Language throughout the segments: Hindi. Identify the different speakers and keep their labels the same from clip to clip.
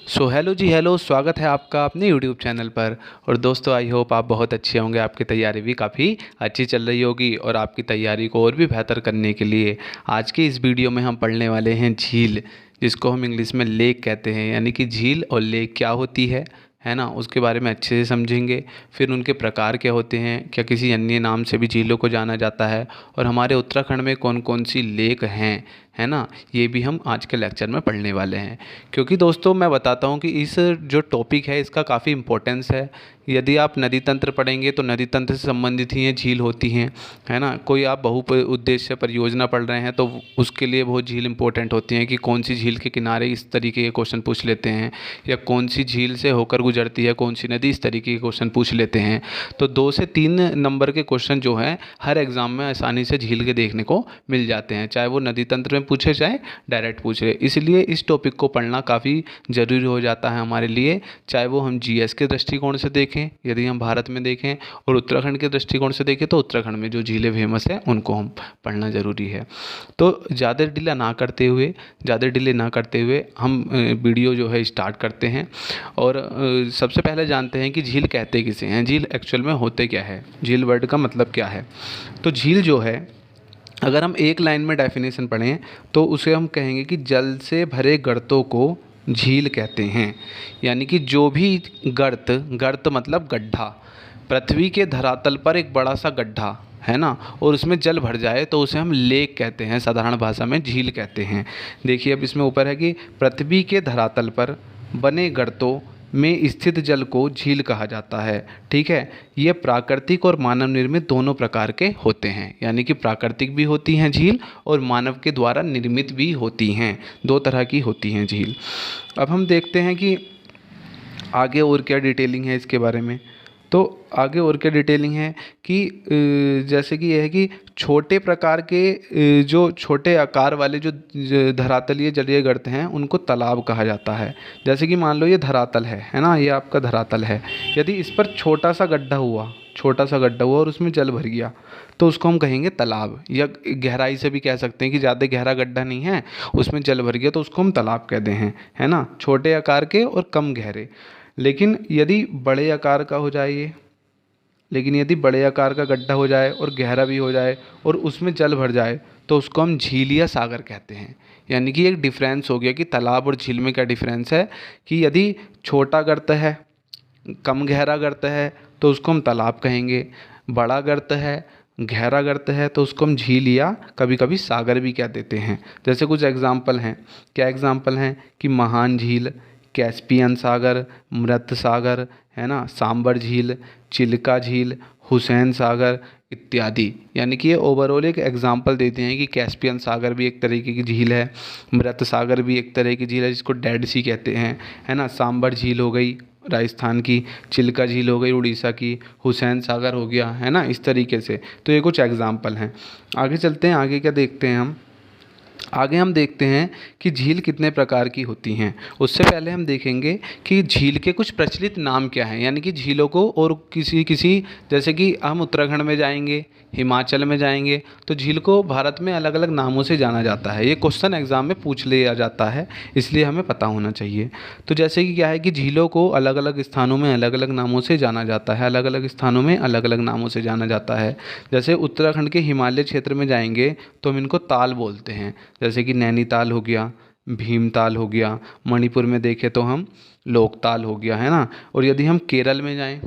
Speaker 1: हेलो जी, हेलो। स्वागत है आपका अपने यूट्यूब चैनल पर। और दोस्तों, आई होप आप बहुत अच्छे होंगे। आपकी तैयारी भी काफ़ी अच्छी चल रही होगी और आपकी तैयारी को और भी बेहतर करने के लिए आज की इस वीडियो में हम पढ़ने वाले हैं झील, जिसको हम इंग्लिश में लेक कहते हैं। यानी कि झील और लेक क्या होती है ना, उसके बारे में अच्छे से समझेंगे। फिर उनके प्रकार क्या होते हैं, क्या किसी अन्य नाम से भी झीलों को जाना जाता है, और हमारे उत्तराखंड में कौन कौन सी लेक हैं, है ना, ये भी हम आज के लेक्चर में पढ़ने वाले हैं। क्योंकि दोस्तों, मैं बताता हूँ कि इस जो टॉपिक है इसका काफ़ी इम्पोर्टेंस है। यदि आप नदी तंत्र पढ़ेंगे तो नदी तंत्र से संबंधित ही ये झील होती हैं, है ना। कोई आप उद्देश्य परियोजना पढ़ रहे हैं तो उसके लिए वो झील इंपॉर्टेंट होती हैं कि कौन सी झील के किनारे इस तरीके के क्वेश्चन पूछ लेते हैं, या कौन सी झील से होकर गुजरती है कौन सी नदी, इस तरीके के क्वेश्चन पूछ लेते हैं। तो 2 से 3 नंबर के क्वेश्चन जो हैं हर एग्ज़ाम में आसानी से झील के देखने को मिल जाते हैं, चाहे वो नदी तंत्र में पूछे चाहे डायरेक्ट पूछे। इसलिए इस टॉपिक को पढ़ना काफ़ी ज़रूरी हो जाता है हमारे लिए, चाहे वो हम जीएस के दृष्टिकोण से देखें, यदि हम भारत में देखें, और उत्तराखंड के दृष्टिकोण से देखें तो उत्तराखंड में जो झीलें फेमस हैं उनको हम पढ़ना ज़रूरी है। तो ज़्यादा डिले ना करते हुए हम वीडियो जो है स्टार्ट करते हैं। और सबसे पहले जानते हैं कि झील कहते किसे हैं, झील एक्चुअल में होते क्या है, झील वर्ड का मतलब क्या है। तो झील जो है, अगर हम एक लाइन में डेफिनेशन पढ़ें तो उसे हम कहेंगे कि जल से भरे गर्तों को झील कहते हैं। यानी कि जो भी गर्त मतलब गड्ढा, पृथ्वी के धरातल पर एक बड़ा सा गड्ढा है ना, और उसमें जल भर जाए तो उसे हम लेक कहते हैं, साधारण भाषा में झील कहते हैं। देखिए, अब इसमें ऊपर है कि पृथ्वी के धरातल पर बने गर्तों में स्थित जल को झील कहा जाता है। ठीक है, ये प्राकृतिक और मानव निर्मित दोनों प्रकार के होते हैं। यानी कि प्राकृतिक भी होती हैं झील और मानव के द्वारा निर्मित भी होती हैं, 2 तरह की होती हैं झील। अब हम देखते हैं कि आगे और क्या डिटेलिंग है इसके बारे में। तो आगे और क्या डिटेलिंग है कि जैसे कि यह है कि छोटे प्रकार के जो छोटे आकार वाले जो धरातलीय जलीय गर्त हैं उनको तालाब कहा जाता है। जैसे कि मान लो ये धरातल है ना, ये आपका धरातल है। यदि इस पर छोटा सा गड्ढा हुआ और उसमें जल भर गया तो उसको हम कहेंगे तालाब, या गहराई से भी कह सकते हैं कि ज़्यादा गहरा गड्ढा नहीं है, उसमें जल भर गया तो उसको हम तालाब कहते हैं, है ना। छोटे आकार के और कम गहरे। लेकिन यदि बड़े आकार का हो जाए ये लेकिन यदि बड़े आकार का गड्ढा हो जाए और गहरा भी हो जाए और उसमें जल भर जाए तो उसको हम झील या सागर कहते हैं। यानी कि एक डिफरेंस हो गया कि तालाब और झील में क्या डिफरेंस है, कि यदि छोटा गर्त है, कम गहरा गर्त है तो उसको हम तालाब कहेंगे, बड़ा गर्त है, गहरा गर्त है तो उसको हम झील या कभी कभी सागर भी कह देते हैं। जैसे कुछ एग्जाम्पल हैं, क्या एग्जाम्पल हैं कि महान झील, कैस्पियन सागर, मृत सागर, है ना, सांबर झील, चिल्का झील, हुसैन सागर इत्यादि। यानी कि ये ओवरऑल एक एग्जांपल देते हैं कि कैस्पियन सागर भी एक तरीके की झील है, मृत सागर भी एक तरह की झील है जिसको डेड सी कहते हैं, है ना। सांबर झील हो गई राजस्थान की, चिल्का झील हो गई उड़ीसा की, हुसैन सागर हो गया, है ना, इस तरीके से। तो ये कुछ एग्जाम्पल हैं। आगे चलते हैं, आगे क्या देखते हैं हम। आगे हम देखते हैं कि झील कितने प्रकार की होती हैं। उससे पहले हम देखेंगे कि झील के कुछ प्रचलित नाम क्या हैं। यानी कि झीलों को और किसी किसी जैसे कि हम उत्तराखंड में जाएंगे, हिमाचल में जाएंगे तो झील को भारत में अलग अलग नामों से जाना जाता है। ये क्वेश्चन एग्जाम में पूछ लिया जाता है, इसलिए हमें पता होना चाहिए। तो जैसे कि क्या है कि झीलों को अलग अलग स्थानों में अलग अलग नामों से जाना जाता है, अलग अलग स्थानों में अलग अलग नामों से जाना जाता है। जैसे उत्तराखंड के हिमालय क्षेत्र में जाएंगे तो हम इनको ताल बोलते हैं, जैसे कि नैनीताल हो गया, भीमताल हो गया। मणिपुर में देखें तो हम लोकताल हो गया, है ना। और यदि हम केरल में जाएं,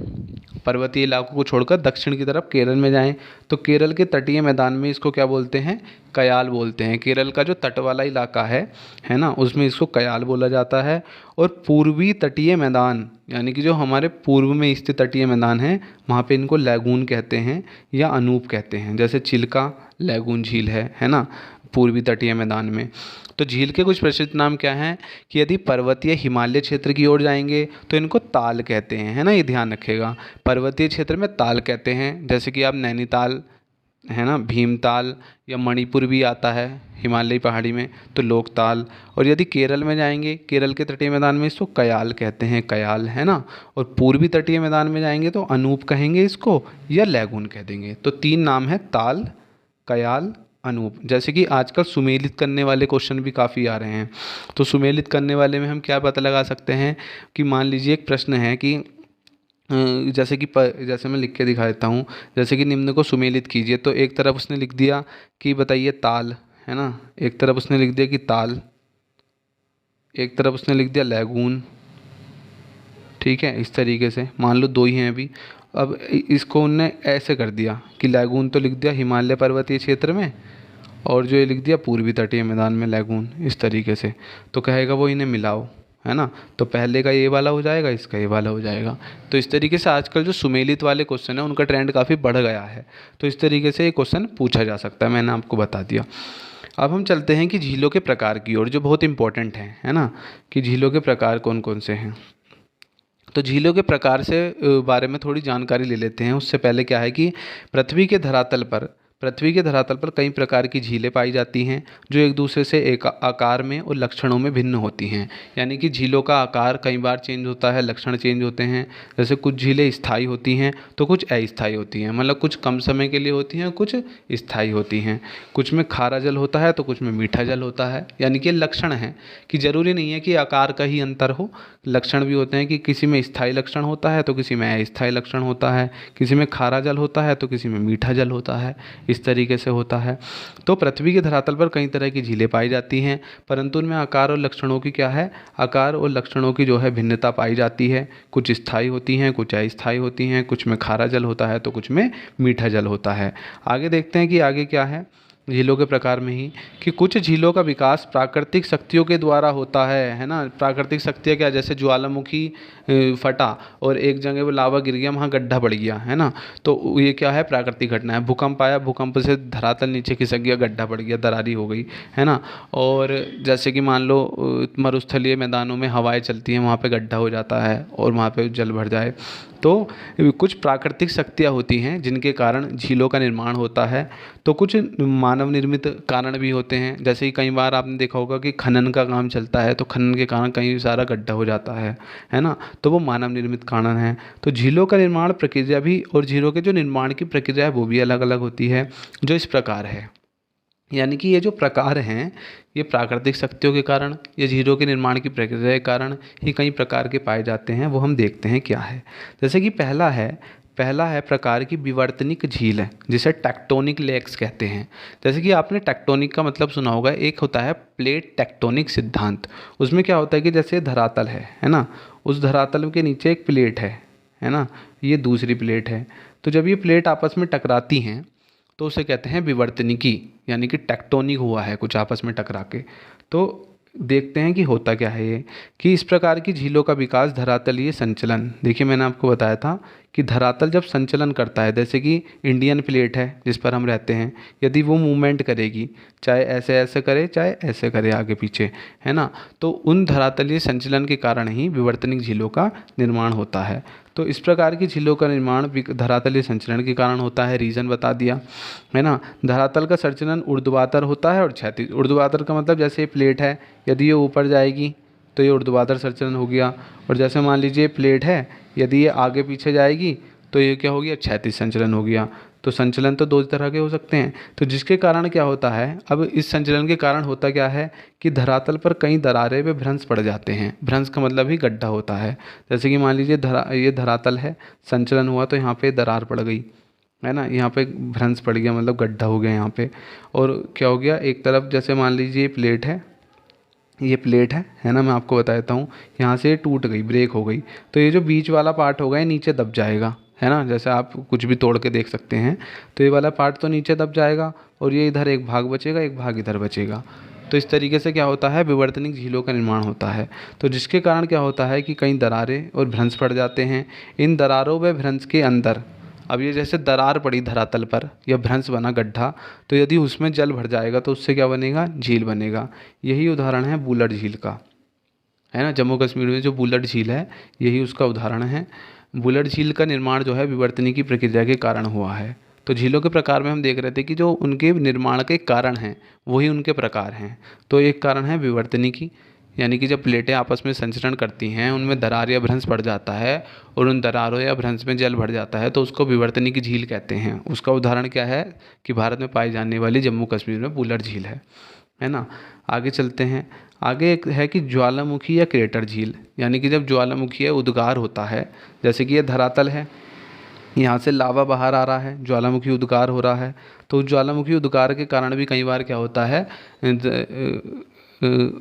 Speaker 1: पर्वतीय इलाकों को छोड़कर दक्षिण की तरफ केरल में जाएं तो केरल के तटीय मैदान में इसको क्या बोलते हैं, कयाल बोलते हैं। केरल का जो तट वाला इलाका है ना, उसमें इसको कयाल बोला जाता है। और पूर्वी तटीय मैदान, यानी कि जो हमारे पूर्व में स्थित तटीय मैदान है, वहाँ पे इनको लैगून कहते हैं या अनूप कहते हैं। जैसे चिल्का लैगून झील है ना, पूर्वी तटीय मैदान में। तो झील के कुछ प्रचलित नाम क्या हैं कि यदि पर्वतीय हिमालय क्षेत्र की ओर जाएंगे तो इनको ताल कहते हैं, है ना, ये ध्यान रखिएगा। पर्वतीय क्षेत्र में ताल कहते हैं, जैसे कि आप नैनीताल, है ना, भीमताल, या मणिपुर भी आता है हिमालयी पहाड़ी में तो लोकताल। और यदि केरल में जाएंगे, केरल के तटीय मैदान में इसको कयाल कहते हैं, कयाल, है ना। और पूर्वी तटीय मैदान में जाएंगे तो अनूप कहेंगे इसको, या लैगून कह देंगे। तो 3 नाम है, ताल, कयाल अनूप। जैसे कि आजकल सुमेलित करने वाले क्वेश्चन भी काफ़ी आ रहे हैं, तो सुमेलित करने वाले में हम क्या पता लगा सकते हैं कि मान लीजिए एक प्रश्न है कि जैसे मैं लिख के दिखा देता हूँ, जैसे कि निम्न को सुमेलित कीजिए, तो एक तरफ उसने लिख दिया कि बताइए ताल, है ना, एक तरफ उसने लिख दिया कि ताल, एक तरफ उसने लिख दिया लैगून। ठीक है, इस तरीके से मान लो दो ही हैं अभी। अब इसको उनने ऐसे कर दिया कि लैगून तो लिख दिया हिमालय पर्वतीय क्षेत्र में, और जो ये लिख दिया पूर्वी तटीय मैदान में लैगून, इस तरीके से। तो कहेगा वो इन्हें मिलाओ, है ना, तो पहले का ये वाला हो जाएगा, इसका ये वाला हो जाएगा। तो इस तरीके से आजकल जो सुमेलित वाले क्वेश्चन है उनका ट्रेंड काफ़ी बढ़ गया है, तो इस तरीके से ये क्वेश्चन पूछा जा सकता है, मैंने आपको बता दिया। अब हम चलते हैं कि झीलों के प्रकार की ओर, जो बहुत इंपॉर्टेंट है ना, कि झीलों के प्रकार कौन कौन से हैं। तो झीलों के प्रकार से बारे में थोड़ी जानकारी ले लेते हैं। उससे पहले क्या है कि पृथ्वी के धरातल पर कई प्रकार की झीलें पाई जाती हैं, जो एक दूसरे से एक आकार में और लक्षणों में भिन्न होती हैं। यानी कि झीलों का आकार कई बार चेंज होता है, लक्षण चेंज होते हैं। जैसे कुछ झीलें स्थायी होती हैं तो कुछ अस्थायी होती हैं, मतलब कुछ कम समय के लिए होती हैं, कुछ स्थायी होती हैं। कुछ में खारा जल होता है तो कुछ में मीठा जल होता है। यानी कि लक्षण है कि ज़रूरी नहीं है कि आकार का ही अंतर हो, लक्षण भी होते हैं कि किसी में स्थायी लक्षण होता है तो किसी में अस्थायी लक्षण होता है, किसी में खारा जल होता है तो किसी में मीठा जल होता है, इस तरीके से होता है। तो पृथ्वी के धरातल पर कई तरह की झीलें पाई जाती हैं, परंतु उनमें आकार और लक्षणों की क्या है, आकार और लक्षणों की जो है भिन्नता पाई जाती है। कुछ स्थायी होती हैं, कुछ अस्थायी होती हैं, कुछ में खारा जल होता है तो कुछ में मीठा जल होता है। आगे देखते हैं कि आगे क्या है झीलों के प्रकार में ही, कि कुछ झीलों का विकास प्राकृतिक शक्तियों के द्वारा होता है ना। प्राकृतिक शक्तियाँ क्या, जैसे ज्वालामुखी फटा और एक जगह वो लावा गिर गया, वहाँ गड्ढा बढ़ गया, है ना, तो ये क्या है, प्राकृतिक घटना है। भूकंप आया, भूकंप से धरातल नीचे खिसक गया, गड्ढा बढ़ गया, दरारी हो गई, है ना। और जैसे कि मान लो मरुस्थलीय मैदानों में हवाएं चलती हैं, वहाँ पे गड्ढा हो जाता है और वहाँ पे जल भर जाए। तो कुछ प्राकृतिक शक्तियाँ होती हैं जिनके कारण झीलों का निर्माण होता है। तो कुछ मानव निर्मित कारण भी होते हैं, जैसे कि कई बार आपने देखा होगा कि खनन का काम चलता है तो खनन के कारण कहीं सारा गड्ढा हो जाता है ना, तो वो मानव निर्मित कारण है। तो झीलों का निर्माण प्रक्रिया भी, और झीलों के जो निर्माण की प्रक्रिया है वो भी अलग अलग होती है, जो इस प्रकार है। यानी कि ये जो प्रकार हैं ये प्राकृतिक शक्तियों के कारण, ये झीलों के निर्माण की प्रक्रिया के कारण ही कई प्रकार के पाए जाते हैं। वो हम देखते हैं क्या है। जैसे कि पहला है प्रकार की विवर्तनिक झील है, जिसे टेक्टोनिक लेक्स कहते हैं। जैसे कि आपने टेक्टोनिक का मतलब सुना होगा, एक होता है प्लेट टेक्टोनिक सिद्धांत। उसमें क्या होता है कि जैसे धरातल है ना, उस धरातल के नीचे एक प्लेट है ना, ये दूसरी प्लेट है। तो जब ये प्लेट आपस में टकराती हैं तो उसे कहते हैं विवर्तनिकी, यानी कि टेक्टोनिक हुआ है कुछ आपस में टकरा के। तो देखते हैं कि होता क्या है ये, कि इस प्रकार की झीलों का विकास धरातलीय संचलन। देखिए मैंने आपको बताया था कि धरातल जब संचलन करता है, जैसे कि इंडियन प्लेट है जिस पर हम रहते हैं, यदि वो मूवमेंट करेगी, चाहे ऐसे ऐसे करे चाहे ऐसे करे आगे पीछे, है ना, तो उन धरातलीय संचलन के कारण ही विवर्तनिक झीलों का निर्माण होता है। तो इस प्रकार की झीलों का निर्माण धरातलीय संचलन के कारण होता है, रीज़न बता दिया, है ना। धरातल का संचलन ऊर्ध्वाधर होता है और क्षैतिज। ऊर्ध्वाधर का मतलब जैसे प्लेट है, यदि ये ऊपर जाएगी तो ये ऊर्ध्वाधर संचलन हो गया, और जैसे मान लीजिए प्लेट है, यदि ये आगे पीछे जाएगी तो ये क्या हो गया, क्षैतिज संचलन हो गया। तो संचलन तो दो तरह के हो सकते हैं। तो जिसके कारण क्या होता है, अब इस संचलन के कारण होता क्या है कि धरातल पर कई दरारें व भ्रंश पड़ जाते हैं। भ्रंश का मतलब ही गड्ढा होता है। जैसे कि मान लीजिए ये धरातल है, संचलन हुआ तो यहाँ पे दरार पड़ गई, है ना, यहाँ पे भ्रंश पड़ गया, मतलब गड्ढा हो गया यहाँ पे। और क्या हो गया, एक तरफ जैसे मान लीजिए प्लेट है, ये प्लेट है ना, मैं आपको बता देता हूँ, यहाँ से टूट गई, ब्रेक हो गई, तो ये जो बीच वाला पार्ट होगा ये नीचे दब जाएगा, है ना। जैसे आप कुछ भी तोड़ के देख सकते हैं, तो ये वाला पार्ट तो नीचे दब जाएगा और ये इधर एक भाग बचेगा, एक भाग इधर बचेगा। तो इस तरीके से क्या होता है, विवर्तनिक झीलों का निर्माण होता है। तो जिसके कारण क्या होता है कि कई दरारें और भ्रंश पड़ जाते हैं। इन दरारों व भ्रंश के अंदर, अब ये जैसे दरार पड़ी धरातल पर या भ्रंश बना गड्ढा, तो यदि उसमें जल भर जाएगा तो उससे क्या बनेगा, झील बनेगा। यही उदाहरण है बुलर झील का, है ना। जम्मू कश्मीर में जो बुलर झील है यही उसका उदाहरण है। बुलर झील का निर्माण जो है विवर्तनिकी प्रक्रिया के कारण हुआ है। तो झीलों के प्रकार में हम देख रहे थे कि जो उनके निर्माण के कारण हैं वही उनके प्रकार हैं। तो एक कारण है विवर्तनिकी, यानी कि जब प्लेटें आपस में संचरण करती हैं उनमें दरार या भ्रंश पड़ जाता है और उन दरारों या भ्रंश में जल भर जाता है तो उसको विवर्तनिकी की झील कहते हैं। उसका उदाहरण क्या है कि भारत में पाई जाने वाली जम्मू कश्मीर में वुलर झील है ना। आगे चलते हैं। आगे एक है कि ज्वालामुखी या क्रेटर झील, यानी कि जब ज्वालामुखी है उद्गार होता है, जैसे कि ये धरातल है, यहाँ से लावा बाहर आ रहा है, ज्वालामुखी उद्गार हो रहा है, तो ज्वालामुखी उद्गार के कारण भी कई बार क्या होता है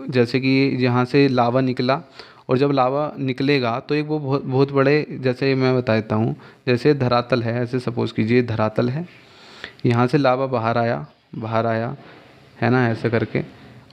Speaker 1: जैसे कि यहाँ से लावा निकला और जब लावा निकलेगा तो एक वो बहुत बहुत बड़े, जैसे मैं बता देता हूँ, जैसे धरातल है, ऐसे सपोज़ कीजिए धरातल है, यहाँ से लावा बाहर आया है ना, ऐसे करके,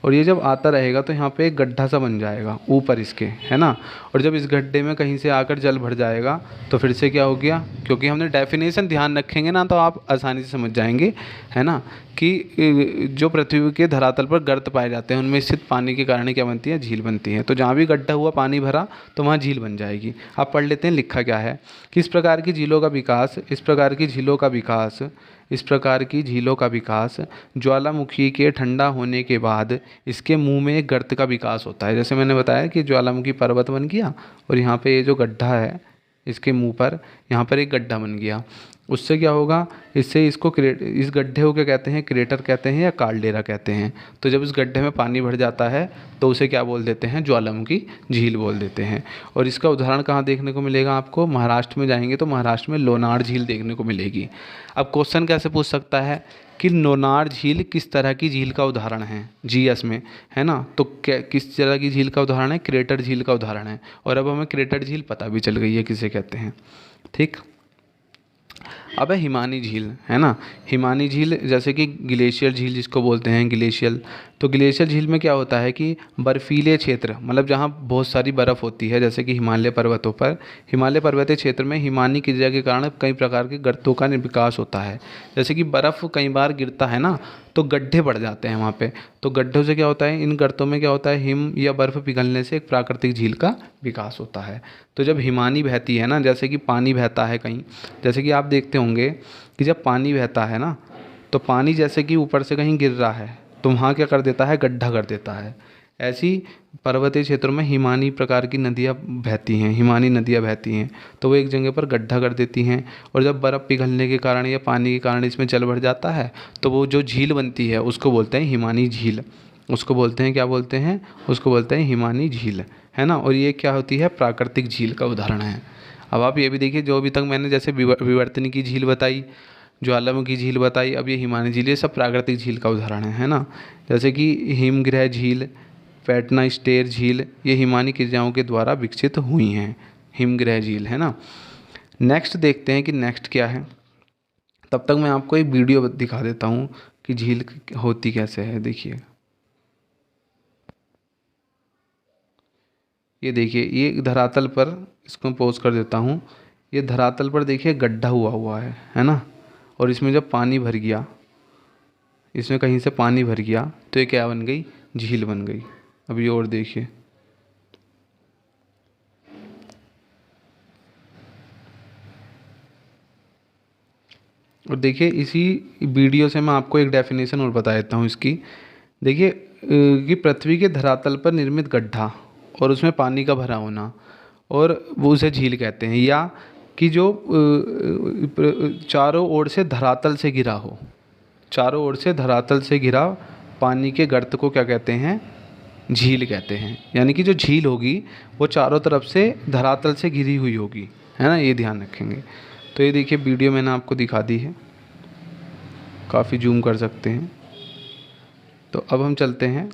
Speaker 1: और ये जब आता रहेगा तो यहाँ पे एक गड्ढा सा बन जाएगा ऊपर इसके, है ना। और जब इस गड्ढे में कहीं से आकर जल भर जाएगा तो फिर से क्या हो गया, क्योंकि हमने डेफिनेशन ध्यान रखेंगे ना तो आप आसानी से समझ जाएंगे, है ना, कि जो पृथ्वी के धरातल पर गर्त पाए जाते हैं उनमें स्थित पानी के कारण क्या बनती है, झील बनती है। तो जहाँ भी गड्ढा हुआ पानी भरा तो वहाँ झील बन जाएगी। आप पढ़ लेते हैं लिखा क्या है। किस प्रकार की झीलों का विकास, इस प्रकार की झीलों का विकास ज्वालामुखी के ठंडा होने के बाद इसके मुंह में एक गर्त का विकास होता है। जैसे मैंने बताया कि ज्वालामुखी पर्वत बन गया और यहाँ पे ये जो गड्ढा है इसके मुंह पर, यहाँ पर एक गड्ढा बन गया, उससे क्या होगा, इससे इसको इस गड्ढे को क्या कहते हैं, क्रेटर कहते हैं या कालडेरा कहते हैं। तो जब इस गड्ढे में पानी भर जाता है तो उसे क्या बोल देते हैं, ज्वालामुखी झील बोल देते हैं। और इसका उदाहरण कहाँ देखने को मिलेगा आपको, महाराष्ट्र में जाएंगे तो महाराष्ट्र में लोनार झील देखने को मिलेगी। अब क्वेश्चन कैसे पूछ सकता है कि लोनार झील किस तरह की झील का उदाहरण है जीएस में, है ना। तो किस तरह की झील का उदाहरण है, क्रेटर झील का उदाहरण है। और अब हमें क्रेटर झील पता भी चल गई है किसे कहते हैं, ठीक। अब है हिमानी झील, है ना। हिमानी झील जैसे कि ग्लेशियर झील जिसको बोलते हैं, ग्लेशियल, तो ग्लेशियर झील में क्या होता है कि बर्फीले क्षेत्र, मतलब जहाँ बहुत सारी बर्फ़ होती है, जैसे कि हिमालय पर्वतों पर, हिमालय पर्वतीय क्षेत्र में हिमानी क्रिया के कारण कई प्रकार के गर्तों का विकास होता है। जैसे कि बर्फ़ कई बार गिरता है ना तो गड्ढे पड़ जाते हैं वहाँ पे, तो गड्ढों से क्या होता है, इन गर्तों में क्या होता है, हिम या बर्फ़ पिघलने से एक प्राकृतिक झील का विकास होता है। तो जब हिमानी बहती है ना, जैसे कि पानी बहता है कहीं, जैसे कि आप देखते होंगे कि जब पानी बहता है ना तो पानी जैसे कि ऊपर से कहीं गिर रहा है तो वहाँ क्या कर देता है, गड्ढा कर देता है। ऐसी पर्वतीय क्षेत्रों में हिमानी प्रकार की नदियाँ बहती हैं, हिमानी नदियाँ बहती हैं, तो वो एक जगह पर गड्ढा कर देती हैं और जब बर्फ़ पिघलने के कारण या पानी के कारण इसमें जल भर जाता है तो वो जो झील बनती है उसको बोलते हैं हिमानी झील। उसको बोलते हैं, क्या बोलते हैं, उसको बोलते हैं हिमानी झील, है ना। और ये क्या होती है, प्राकृतिक झील का उदाहरण है। अब आप ये भी देखिए, जो अभी तक मैंने जैसे विवर्तनिकी झील बताई, ज्वालामुखी झील बताई, अब ये हिमानी झील, ये सब प्राकृतिक झील का उदाहरण है ना। जैसे कि हिमगृह झील, पैटना स्टेर झील, ये हिमानी क्रियाओं के द्वारा विकसित हुई हैं, हिमगृह झील, है ना। नेक्स्ट देखते हैं कि नेक्स्ट क्या है। तब तक मैं आपको एक वीडियो दिखा देता हूँ कि झील होती कैसे है। देखिए, ये देखिए, ये धरातल पर, इसको पोज कर देता हूँ, ये धरातल पर देखिए गड्ढा हुआ है ना। और इसमें जब पानी भर गया, इसमें कहीं से पानी भर गया तो ये क्या बन गई, झील बन गई। अब ये और देखिए, और देखिए इसी वीडियो से मैं आपको एक डेफिनेशन और बता देता हूँ इसकी। देखिए कि पृथ्वी के धरातल पर निर्मित गड्ढा और उसमें पानी का भरा होना, और वो उसे झील कहते हैं। या कि जो चारों ओर से धरातल से घिरा हो, चारों ओर से धरातल से घिरा पानी के गर्त को क्या कहते हैं, झील कहते हैं। यानी कि जो झील होगी वो चारों तरफ से धरातल से घिरी हुई होगी, है ना, ये ध्यान रखेंगे। तो ये देखिए वीडियो मैंने आपको दिखा दी है, काफ़ी जूम कर सकते हैं। तो अब हम चलते हैं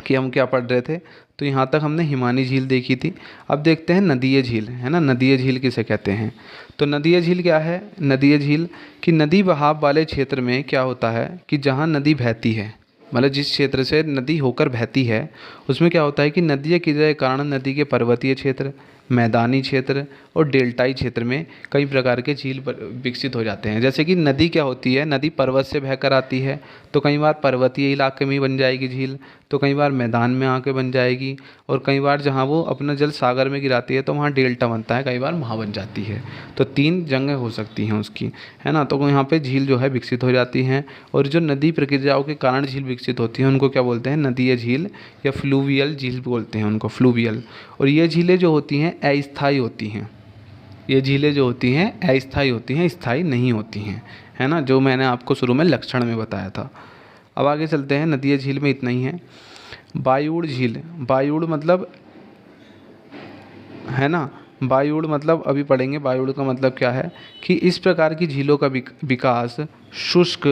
Speaker 1: कि हम क्या पढ़ रहे थे। तो यहाँ तक हमने हिमानी झील देखी थी। अब देखते हैं नदीय झील, है ना। नदीय झील किसे कहते हैं, तो नदीय झील क्या है, नदीय झील कि नदी बहाव वाले क्षेत्र में क्या होता है कि जहाँ नदी बहती है, मतलब जिस क्षेत्र से नदी होकर बहती है उसमें क्या होता है कि नदी क्रिया के कारण नदी के पर्वतीय क्षेत्र मैदानी क्षेत्र और डेल्टाई क्षेत्र में कई प्रकार के झील विकसित हो जाते हैं। जैसे कि नदी क्या होती है, नदी पर्वत से बहकर आती है तो कई बार पर्वतीय इलाके में ही बन जाएगी झील, तो कई बार मैदान में आके बन जाएगी, और कई बार जहाँ वो अपना जल सागर में गिराती है तो वहाँ डेल्टा बनता है, कई बार वहाँ बन जाती है। तो 3 जगह हो सकती हैं उसकी, है ना। तो यहाँ पे झील जो है विकसित हो जाती हैं, और जो नदी प्रक्रियाओं के कारण झील विकसित होती हैं उनको क्या बोलते हैं, नदीय झील या फ्लूवियल झील बोलते हैं उनको, फ्लूवियल। और ये झीलें जो होती हैं अस्थायी होती हैं, ये झीलें जो होती हैं अस्थायी होती हैं, स्थायी नहीं होती हैं, है ना, जो मैंने आपको शुरू में लक्षण में बताया था। अब आगे चलते हैं, नदीय झील में इतना ही है। बायुड़ झील, बायुड़ मतलब, है ना, बायुड़ मतलब अभी पढ़ेंगे। बायुड़ का मतलब क्या है कि इस प्रकार की झीलों का विकास शुष्क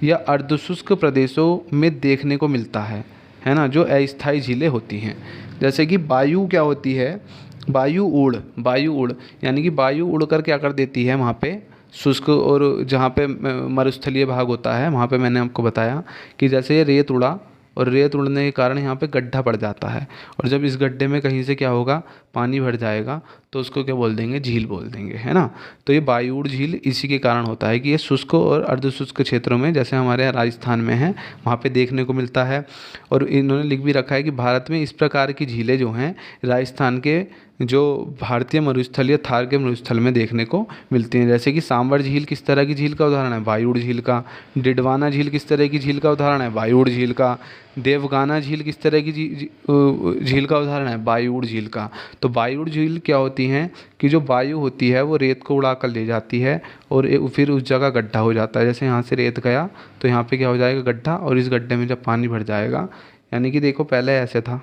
Speaker 1: या अर्धशुष्क प्रदेशों में देखने को मिलता है ना, जो अस्थायी झीलें होती हैं। जैसे कि वायु क्या होती है, वायु उड़ यानी कि वायु उड़कर क्या कर देती है वहाँ पे शुष्क, और जहाँ पे मरुस्थलीय भाग होता है वहाँ पे मैंने आपको बताया कि जैसे रेत उड़ा, और रेत उड़ने के कारण यहाँ पे गड्ढा पड़ जाता है, और जब इस गड्ढे में कहीं से क्या होगा, पानी भर जाएगा, तो उसको क्या बोल देंगे, झील बोल देंगे, है ना। तो ये वायुड़ झील इसी के कारण होता है कि ये शुष्क और अर्धशुष्क क्षेत्रों में, जैसे हमारे यहाँ राजस्थान में है, वहाँ पे देखने को मिलता है। और इन्होंने लिख भी रखा है कि भारत में इस प्रकार की झीलें जो हैं राजस्थान के जो भारतीय मरुस्थल या थार के मरुस्थल में देखने को मिलती हैं। जैसे कि सांबर झील किस तरह की झील का उदाहरण है, वायुड़ झील का। डिडवाना झील किस तरह की झील का उदाहरण है, वायुड़ झील का। देवगाना झील किस तरह की झील का उदाहरण है, वायुड़ झील का। तो वायुड़ झील क्या होती हैं कि जो वायु होती है वो रेत को उड़ा कर ले जाती है, और फिर उस जगह गड्ढा हो जाता है। जैसे यहाँ से रेत गया तो यहाँ पे क्या हो जाएगा, गड्ढा, और इस गड्ढे में जब पानी भर जाएगा, यानी कि देखो पहले ऐसे था,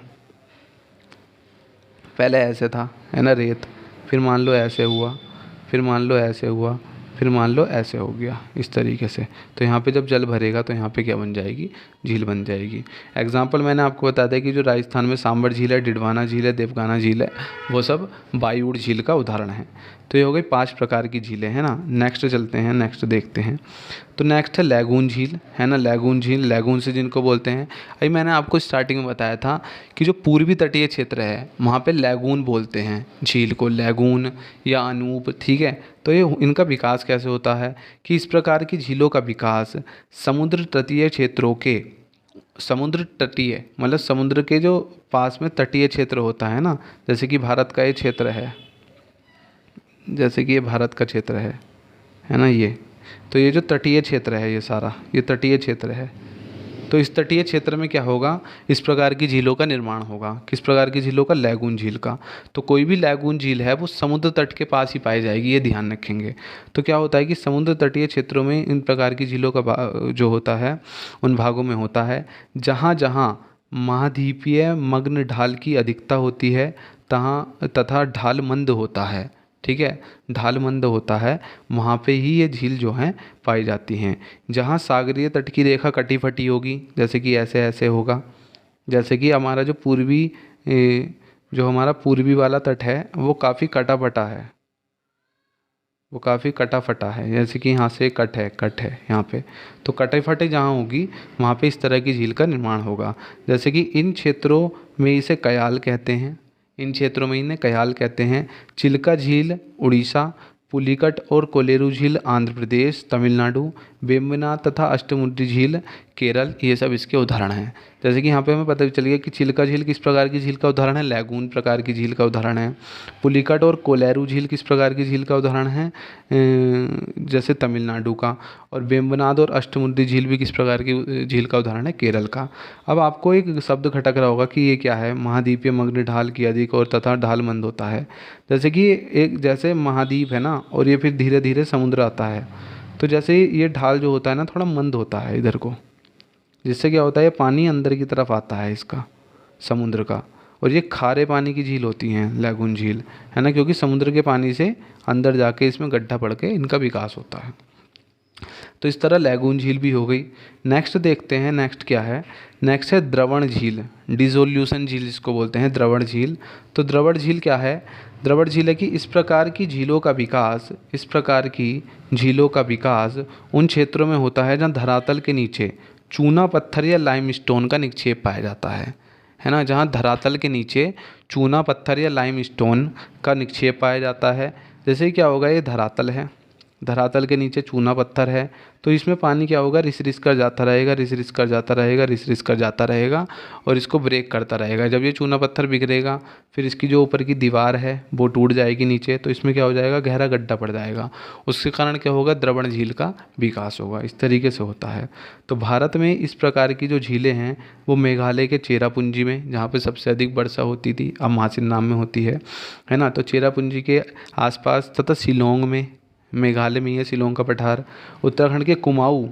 Speaker 1: पहले ऐसे था, है ना, रेत, फिर मान लो ऐसे हुआ, फिर मान लो ऐसे हुआ, फिर मान लो ऐसे हो गया, इस तरीके से। तो यहाँ पे जब जल भरेगा तो यहाँ पे क्या बन जाएगी, झील बन जाएगी। एग्जाम्पल मैंने आपको बता दिया कि जो राजस्थान में सांबर झील है, डिडवाना झील है, देवगाना झील है, वो सब वायुड़ झील का उदाहरण है। तो ये हो गई 5 प्रकार की झीलें, है ना। नेक्स्ट चलते हैं, नेक्स्ट देखते हैं। तो नेक्स्ट है लैगून झील, है ना, लैगून झील, लैगून से जिनको बोलते हैं। अभी मैंने आपको स्टार्टिंग में बताया था कि जो पूर्वी तटीय क्षेत्र है वहाँ पे लैगून बोलते हैं झील को, लैगून या अनूप, ठीक है। तो ये इनका विकास कैसे होता है कि इस प्रकार की झीलों का विकास समुद्र तटीय क्षेत्रों के, समुद्र तटीय मतलब समुद्र के जो पास में तटीय क्षेत्र होता है ना, जैसे कि भारत का ये क्षेत्र है, जैसे कि ये भारत का क्षेत्र है ना, ये, तो ये जो तटीय क्षेत्र है, ये सारा ये तटीय क्षेत्र है। तो इस तटीय क्षेत्र में क्या होगा, इस प्रकार की झीलों का निर्माण होगा। किस प्रकार की झीलों का, लैगून झील का। तो कोई भी लैगून झील है वो समुद्र तट के पास ही पाई जाएगी, ये ध्यान रखेंगे। तो क्या होता है कि समुद्र तटीय क्षेत्रों में इन प्रकार की झीलों का जो होता है उन भागों में होता है जहाँ जहाँ महाद्वीपीय मग्न ढाल की अधिकता होती है तथा ढाल मंद होता है, ठीक है, ढाल मंद होता है, वहाँ पे ही ये झील जो हैं पाई जाती हैं। जहाँ सागरीय तट की रेखा कटी फटी होगी, जैसे कि ऐसे ऐसे होगा, जैसे कि हमारा जो जो हमारा पूर्वी वाला तट है वो काफ़ी कटा फटा है, वो काफ़ी कटा फटा है, जैसे कि यहाँ से कट है यहाँ पे, तो कटे फटे जहाँ होगी वहाँ पे इस तरह की झील का निर्माण होगा। जैसे कि इन क्षेत्रों में इसे कयाल कहते हैं, इन क्षेत्रों में इन्हें कयाल कहते हैं। चिल्का झील उड़ीसा, पुलिकट और कोलेरू झील आंध्र प्रदेश तमिलनाडु, वेम्बनाड तथा अष्टमुडी झील केरल, ये सब इसके उदाहरण हैं। जैसे कि यहाँ पे हमें पता चल गया कि चिल्का झील किस प्रकार की झील का उदाहरण है, लैगून प्रकार की झील का उदाहरण है। पुलिकट और कोलेरू झील किस प्रकार की झील का उदाहरण है, जैसे तमिलनाडु का। और वेम्बनाड और अष्टमुडी झील भी किस प्रकार की झील का उदाहरण है, केरल का। अब आपको एक शब्द खटक रहा होगा कि ये क्या है, महाद्वीपीय मग्न ढाल की अधिक और तथा ढाल मंद होता है। जैसे कि एक जैसे महाद्वीप है ना, और ये फिर धीरे धीरे समुद्र आता है, तो जैसे ये ढाल जो होता है ना थोड़ा मंद होता है इधर को, जिससे क्या होता है ये पानी अंदर की तरफ आता है इसका, समुद्र का। और ये खारे पानी की झील होती हैं लैगून झील, है ना, क्योंकि समुद्र के पानी से अंदर जाके इसमें गड्ढा पड़ के इनका विकास होता है। तो इस तरह लैगून झील भी हो गई। नेक्स्ट देखते हैं, नेक्स्ट क्या है, नेक्स्ट है द्रवण झील, डिसोल्यूशन झील जिसको बोलते हैं, द्रवण झील। तो द्रवण झील क्या है, द्रवण झील है कि इस प्रकार की झीलों का विकास, इस प्रकार की झीलों का विकास उन क्षेत्रों में होता है जहाँ धरातल के नीचे चूना पत्थर या लाइमस्टोन का निक्षेप पाया जाता है है ना, जहाँ धरातल के नीचे चूना पत्थर या लाइमस्टोन का निक्षेप पाया जाता है। जैसे क्या होगा, ये धरातल है, धरातल के नीचे चूना पत्थर है, तो इसमें पानी क्या होगा, रिस रिस कर जाता रहेगा, रिस रिस कर जाता रहेगा, रिस रिस कर जाता रहेगा और इसको ब्रेक करता रहेगा। जब ये चूना पत्थर बिखरेगा फिर इसकी जो ऊपर की दीवार है वो टूट जाएगी नीचे, तो इसमें क्या हो जाएगा, गहरा गड्ढा पड़ जाएगा। उसके कारण क्या होगा, द्रवण झील का विकास होगा। इस तरीके से होता है। तो भारत में इस प्रकार की जो झीलें हैं वो मेघालय के चेरापूंजी में, जहाँ पे सबसे अधिक वर्षा होती थी, अब मासिन नाम में होती है ना, तो चेरापूंजी के आसपास तथा शिलोंग में, मेघालय में है शिलोंग का पठार, उत्तराखंड के कुमाऊं,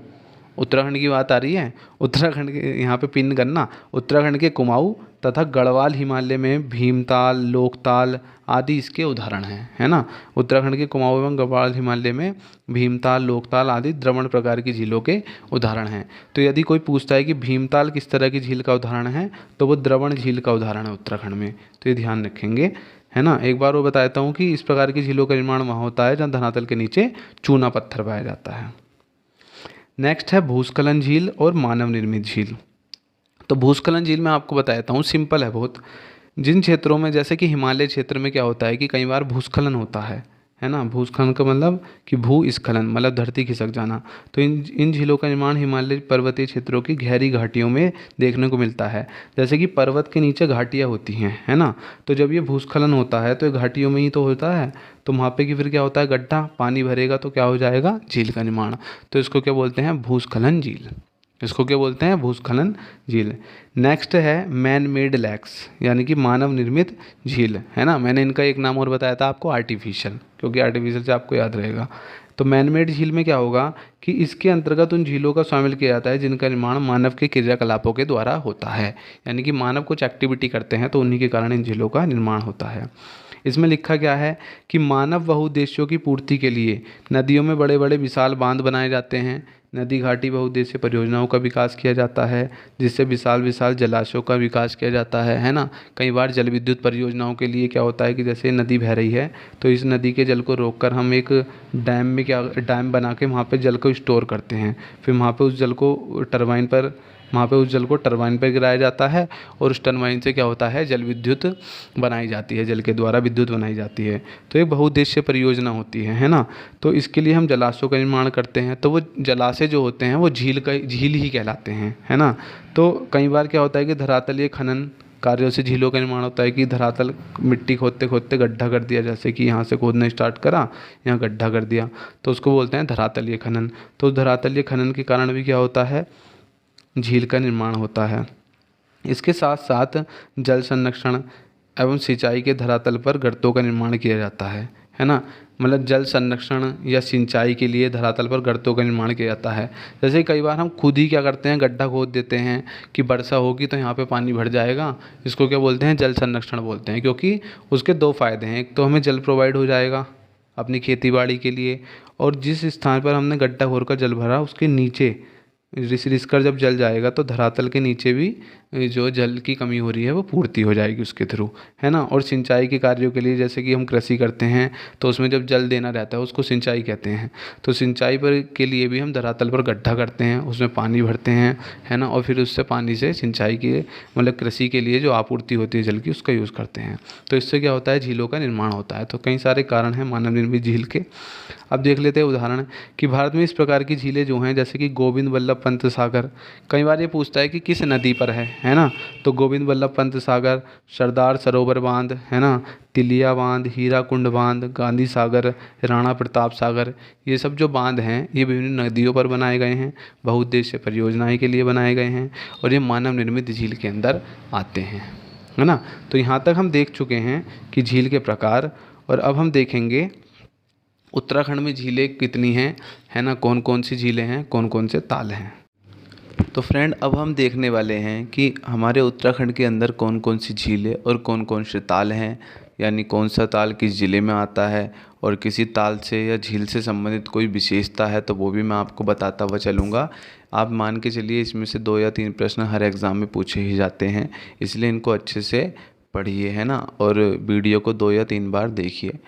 Speaker 1: उत्तराखंड की बात आ रही है, उत्तराखंड के यहाँ पे पिन करना, उत्तराखंड के कुमाऊं तथा गढ़वाल हिमालय में भीमताल, लोकताल आदि इसके उदाहरण हैं, है ना। उत्तराखंड के कुमाऊं एवं गढ़वाल हिमालय में भीमताल, लोकताल आदि द्रवण प्रकार की झीलों के उदाहरण हैं। तो यदि कोई पूछता है कि भीमताल किस तरह की झील का उदाहरण है, तो वो द्रवण झील का उदाहरण है उत्तराखंड में। तो ये ध्यान रखेंगे, है ना। एक बार वो बताता हूँ कि इस प्रकार की झीलों का निर्माण वहाँ होता है जहाँ धरातल के नीचे चूना पत्थर पाया जाता है। नेक्स्ट है भूस्खलन झील और मानव निर्मित झील। तो भूस्खलन झील मैं आपको बताता हूँ, सिंपल है बहुत। जिन क्षेत्रों में, जैसे कि हिमालय क्षेत्र में क्या होता है कि कई बार भूस्खलन होता है ना। भूस्खलन का मतलब कि भूस्खलन मतलब धरती खिसक जाना। तो इन झीलों का निर्माण हिमालय पर्वतीय क्षेत्रों की गहरी घाटियों में देखने को मिलता है। जैसे कि पर्वत के नीचे घाटियाँ होती हैं, है ना, तो जब ये भूस्खलन होता है तो ये घाटियों में ही तो होता है, तो वहाँ पे कि फिर क्या होता है, गड्ढा पानी भरेगा तो क्या हो जाएगा, झील का निर्माण। तो इसको क्या बोलते हैं, भूस्खलन झील। इसको क्या बोलते हैं, भूस्खलन झील। नेक्स्ट है मैन मेड लेक्स, यानी कि मानव निर्मित झील, है ना। मैंने इनका एक नाम और बताया था आपको, आर्टिफिशियल, क्योंकि आर्टिफिशियल से आपको याद रहेगा। तो मैन मेड झील में क्या होगा कि इसके अंतर्गत उन झीलों का शामिल किया जाता है जिनका निर्माण मानव के क्रियाकलापों के द्वारा होता है, यानी कि मानव कुछ एक्टिविटी करते हैं तो उन्हीं के कारण इन झीलों का निर्माण होता है। इसमें लिखा क्या है कि मानव बहुउद्देश्यों की पूर्ति के लिए नदियों में बड़े बड़े विशाल बांध बनाए जाते हैं। नदी घाटी बहुउद्देश्य परियोजनाओं का विकास किया जाता है, जिससे विशाल विशाल जलाशयों का विकास किया जाता है ना। कई बार जल विद्युत परियोजनाओं के लिए क्या होता है कि जैसे नदी बह रही है तो इस नदी के जल को रोककर हम एक डैम में डैम बना के वहाँ पे जल को स्टोर करते हैं। फिर वहाँ पे उस जल को टरबाइन पर गिराया जाता है और उस टरबाइन से क्या होता है, जल विद्युत बनाई जाती है, जल के द्वारा विद्युत बनाई जाती है। तो एक बहुउद्देश्य परियोजना होती है ना। तो इसके लिए हम जलाशयों का निर्माण करते हैं, तो वो जलाशय जो होते हैं वो झील ही कहलाते हैं, है ना। तो कई बार क्या होता है कि धरातलीय खनन कार्यों से झीलों का निर्माण होता है कि धरातल मिट्टी खोदते खोदते गड्ढा कर दिया, जैसे कि यहाँ से खोदना स्टार्ट करा, यहाँ गड्ढा कर दिया, तो उसको बोलते हैं धरातलीय खनन। तो धरातलीय खनन के कारण भी क्या होता है, झील का निर्माण होता है। इसके साथ साथ जल संरक्षण एवं सिंचाई के धरातल पर गर्तों का निर्माण किया जाता है ना। मतलब जल संरक्षण या सिंचाई के लिए धरातल पर गर्तों का निर्माण किया जाता है। जैसे कई बार हम खुद ही क्या करते हैं, गड्ढा खोद देते हैं कि वर्षा होगी तो यहाँ पे पानी भर जाएगा। इसको क्या बोलते हैं, जल संरक्षण बोलते हैं, क्योंकि उसके दो फायदे हैं। एक तो हमें जल प्रोवाइड हो जाएगा अपनी खेती बाड़ी के लिए, और जिस स्थान पर हमने गड्ढा खोद कर जल भरा उसके नीचे रिस रिस कर जब जल जाएगा तो धरातल के नीचे भी जो जल की कमी हो रही है वो पूर्ति हो जाएगी उसके थ्रू, है ना। और सिंचाई के कार्यों के लिए, जैसे कि हम कृषि करते हैं तो उसमें जब जल देना रहता है उसको सिंचाई कहते हैं। तो सिंचाई पर के लिए भी हम धरातल पर गड्ढा करते हैं, उसमें पानी भरते हैं, है ना, और फिर उससे पानी से सिंचाई के मतलब कृषि के लिए जो आपूर्ति होती है जल की उसका यूज़ करते हैं। तो इससे क्या होता है, झीलों का निर्माण होता है। तो कई सारे कारण हैं मानव निर्मित झील के। अब देख लेते हैं उदाहरण कि भारत में इस प्रकार की झीलें जो हैं, जैसे कि गोविंद वल्लभ पंत सागर। कई बार ये पूछता है कि किस नदी पर है ना। तो गोविंद वल्लभ पंत सागर, सरदार सरोवर बांध, है ना, तिलिया बांध, हीराकुंड बांध, गांधी सागर, राणा प्रताप सागर, ये सब जो बांध हैं ये विभिन्न नदियों पर बनाए गए हैं, बहुउद्देश्य परियोजनाएं के लिए बनाए गए हैं और ये मानव निर्मित झील के अंदर आते हैं, है ना। तो यहाँ तक हम देख चुके हैं कि झील के प्रकार, और अब हम देखेंगे उत्तराखंड में झीलें कितनी हैं, है ना, कौन कौन सी झीलें हैं, कौन कौन से ताल हैं। तो फ्रेंड अब हम देखने वाले हैं कि हमारे उत्तराखंड के अंदर कौन कौन सी झीलें और कौन कौन से ताल हैं, यानी कौन सा ताल किस ज़िले में आता है, और किसी ताल से या झील से संबंधित कोई विशेषता है तो वो भी मैं आपको बताता हुआ चलूँगा। आप मान के चलिए इसमें से 2 या 3 प्रश्न हर एग्ज़ाम में पूछे ही जाते हैं, इसलिए इनको अच्छे से पढ़िए, है ना, और वीडियो को 2 या 3 बार देखिए।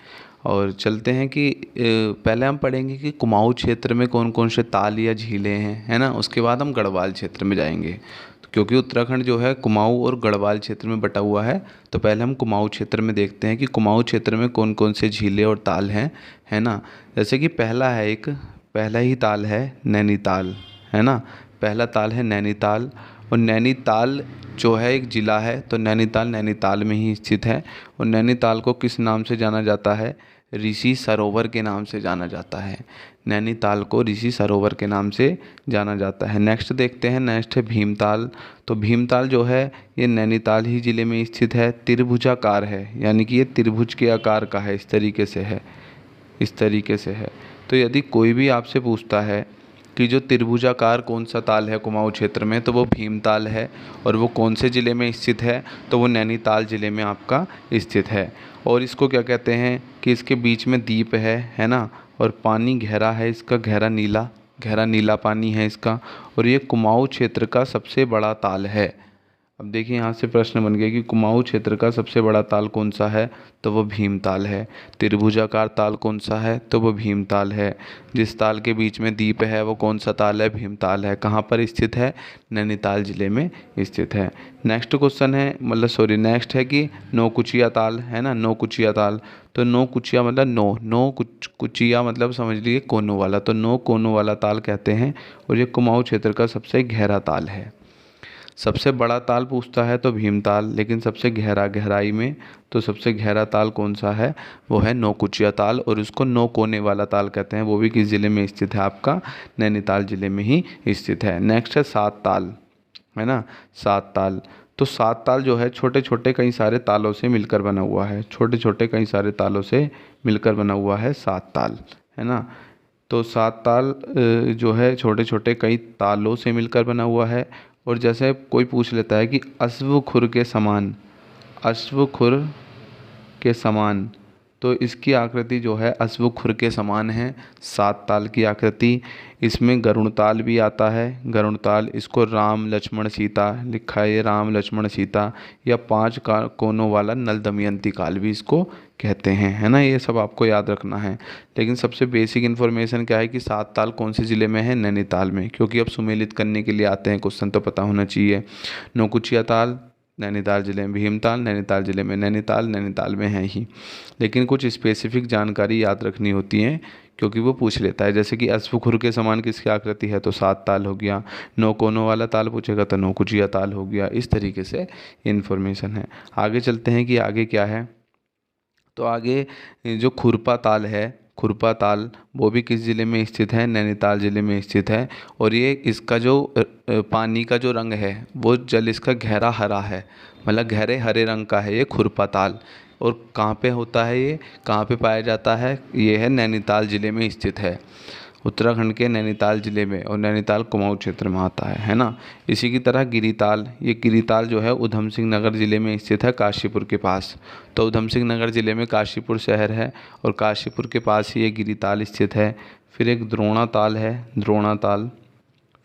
Speaker 1: और चलते हैं कि पहले हम पढ़ेंगे कि कुमाऊं क्षेत्र में कौन कौन से ताल या झीलें हैं, है ना। उसके बाद हम गढ़वाल क्षेत्र में जाएंगे। तो क्योंकि उत्तराखंड जो है कुमाऊं और गढ़वाल क्षेत्र में बटा हुआ है। तो पहले हम कुमाऊं क्षेत्र में देखते हैं कि कुमाऊं क्षेत्र में कौन कौन से झीलें और ताल हैं, है ना। जैसे कि पहला ही ताल है नैनीताल, है ना। पहला ताल है नैनीताल, और नैनीताल जो है एक ज़िला है, तो नैनीताल नैनीताल में ही स्थित है। और नैनीताल को किस नाम से जाना जाता है? ऋषि सरोवर के नाम से जाना जाता है। नैनीताल को ऋषि सरोवर के नाम से जाना जाता है। नेक्स्ट देखते हैं, नेक्स्ट है भीमताल। तो भीमताल जो है ये नैनीताल ही ज़िले में स्थित है, त्रिभुजाकार है, यानी कि ये त्रिभुज के आकार का है, इस तरीके से है, इस तरीके से है। तो यदि कोई भी आपसे पूछता है कि जो त्रिभुजाकार कौन सा ताल है कुमाऊं क्षेत्र में, तो वो भीमताल है। और वो कौन से ज़िले में स्थित है? तो वो नैनीताल ज़िले में आपका स्थित है। और इसको क्या कहते हैं कि इसके बीच में द्वीप है ना। और पानी गहरा है, इसका गहरा नीला पानी है इसका। और ये कुमाऊं क्षेत्र का सबसे बड़ा ताल है। अब देखिए यहाँ से प्रश्न बन गया कि कुमाऊं क्षेत्र का सबसे बड़ा ताल कौन सा है? तो वो भीमताल है। त्रिभुजाकार ताल कौन सा है? तो वो भीमताल है। जिस ताल के बीच में द्वीप है वो कौन सा ताल है? भीमताल है। कहाँ पर स्थित है? नैनीताल जिले में स्थित है। नेक्स्ट क्वेश्चन है, नेक्स्ट है कि नौकुचिया ताल, है ना। नौकुचिया ताल, तो नौकुचिया मतलब कुचिया मतलब समझ लीजिए कोनों वाला, तो नौ कोनों वाला ताल कहते हैं। और ये कुमाऊं क्षेत्र का सबसे गहरा ताल है। सबसे बड़ा ताल पूछता है तो भीमताल, लेकिन सबसे गहराई में तो सबसे गहरा ताल कौन सा है? वो है नौकुचिया ताल, और उसको नौ कोने वाला ताल कहते हैं। वो भी किस ज़िले में स्थित है? आपका नैनीताल ज़िले में ही स्थित है। नेक्स्ट है सात ताल, है ना। सात ताल, तो सात ताल जो है छोटे छोटे कई सारे तालों से मिलकर बना हुआ है। छोटे छोटे कई सारे तालों से मिलकर बना हुआ है सात ताल, है ना। तो सात ताल जो है छोटे छोटे कई तालों से मिलकर बना हुआ है। और जैसे कोई पूछ लेता है कि अश्वखुर के समान, तो इसकी आकृति जो है अश्वखुर के समान है, सात ताल की आकृति। इसमें गरुड़ताल भी आता है। गरुड़ताल, इसको राम लक्ष्मण सीता लिखा है, राम लक्ष्मण सीता, या पांच कोनों वाला नल दमयंती काल भी इसको कहते हैं, है ना। ये सब आपको याद रखना है। लेकिन सबसे बेसिक इन्फॉर्मेशन क्या है कि सात ताल कौन से ज़िले में है? नैनीताल में, क्योंकि अब सुमेलित करने के लिए आते हैं क्वेश्चन, तो पता होना चाहिए। नौकुचिया ताल नैनीताल ज़िले में, भीमताल नैनीताल ज़िले में, नैनीताल में है ही। लेकिन कुछ स्पेसिफिक जानकारी याद रखनी होती है, क्योंकि वो पूछ लेता है। जैसे कि अश्वखुर के समान किसकी आकृति है? तो सात ताल हो गया। नौ कोनों वाला ताल पूछेगा तो नौकुचिया ताल हो गया। इस तरीके से इन्फॉर्मेशन है। आगे चलते हैं कि आगे क्या है। तो आगे जो खुरपा ताल है, खुरपा ताल, वो भी किस ज़िले में स्थित है? नैनीताल ज़िले में स्थित है। और ये इसका जो पानी का जो रंग है, वो जल इसका गहरा हरा है, मतलब गहरे हरे रंग का है ये खुरपा ताल। और कहाँ पे होता है ये, कहाँ पे पाया जाता है? ये है नैनीताल ज़िले में स्थित है, उत्तराखंड के नैनीताल ज़िले में। और नैनीताल कुमाऊं क्षेत्र में आता है ना। इसी की तरह गिरीताल, ये गिरीताल जो है उधम सिंह नगर ज़िले में स्थित है, काशीपुर के पास। तो उधम सिंह नगर ज़िले में काशीपुर शहर है, और काशीपुर के पास ही ये गिरीताल स्थित है। फिर एक द्रोणाताल है, द्रोणाताल,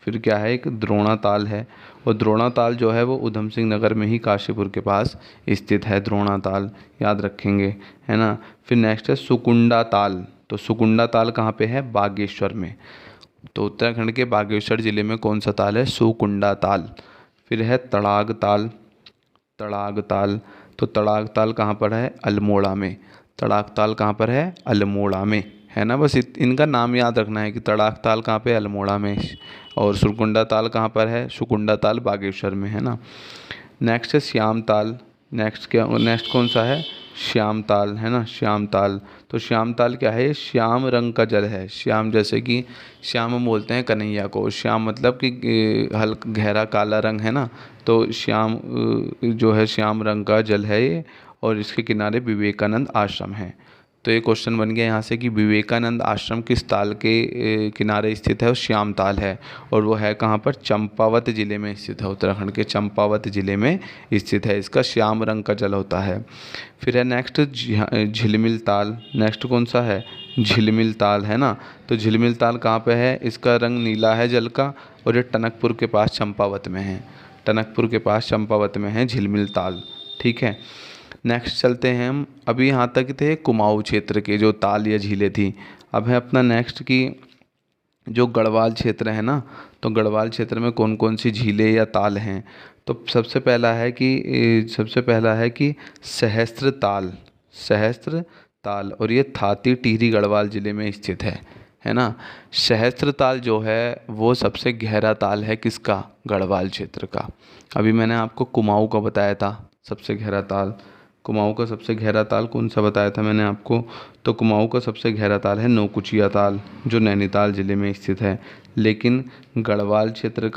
Speaker 1: फिर क्या है? एक द्रोणाताल है। और द्रोणाताल जो है वो उधम सिंह नगर में ही काशीपुर के पास स्थित है, द्रोणाताल, याद रखेंगे, है ना। फिर नेक्स्ट है सुकुंडा ताल। तो सुकुंडा ताल कहाँ पे है? बागेश्वर में। तो उत्तराखंड के बागेश्वर ज़िले में कौन सा ताल है? सुकुंडा ताल। फिर है तड़ाग ताल, तड़ाग ताल, तो तड़ाग ताल कहाँ पर है? अल्मोड़ा में। तड़ाग ताल कहाँ पर है? अल्मोड़ा में, है ना। बस इनका नाम याद रखना है कि तड़ाग ताल कहाँ पे? अल्मोड़ा में। और सुकुंडा ताल कहाँ पर है? सुकुंडा ताल बागेश्वर में, है ना। नेक्स्ट है श्याम ताल। नेक्स्ट कौन सा है? श्याम ताल, है ना, श्याम ताल। तो श्याम ताल क्या है? श्याम रंग का जल है। श्याम जैसे कि श्याम हम बोलते हैं कन्हैया को, श्याम मतलब कि हल्का गहरा काला रंग, है ना। तो श्याम जो है श्याम रंग का जल है ये। और इसके किनारे विवेकानंद आश्रम है। तो ये क्वेश्चन बन गया यहाँ से कि विवेकानंद आश्रम किस ताल के किनारे स्थित है? और श्याम ताल है। और वो है कहाँ पर? चंपावत ज़िले में स्थित है, उत्तराखंड के चंपावत ज़िले में स्थित है। इसका श्याम रंग का जल होता है। फिर है नेक्स्ट झिलमिल ताल। नेक्स्ट कौन सा है? झिलमिल ताल, है ना। तो झिलमिल ताल कहाँ पे है? इसका रंग नीला है जल का, और ये टनकपुर के पास चंपावत में है। टनकपुर के पास चंपावत में है झिलमिल ताल, ठीक है। नेक्स्ट चलते हैं हम, अभी यहाँ तक थे कुमाऊं क्षेत्र के जो ताल या झीलें थी। अब है अपना नेक्स्ट की जो गढ़वाल क्षेत्र है ना, तो गढ़वाल क्षेत्र में कौन कौन सी झीलें या ताल हैं? तो सबसे पहला है कि सहस्त्र ताल, सहस्त्र ताल, और ये थाती टिहरी गढ़वाल ज़िले में स्थित है ना। सहस्त्र ताल जो है वो सबसे गहरा ताल है किसका? गढ़वाल क्षेत्र का। अभी मैंने आपको कुमाऊँ का बताया था सबसे गहरा ताल। कुमाऊँ का सबसे गहरा ताल कौन सा बताया था मैंने आपको? तो कुमाऊँ का सबसे गहरा ताल है नौकुचिया ताल, जो नैनीताल ज़िले में स्थित है। लेकिन गढ़वाल क्षेत्र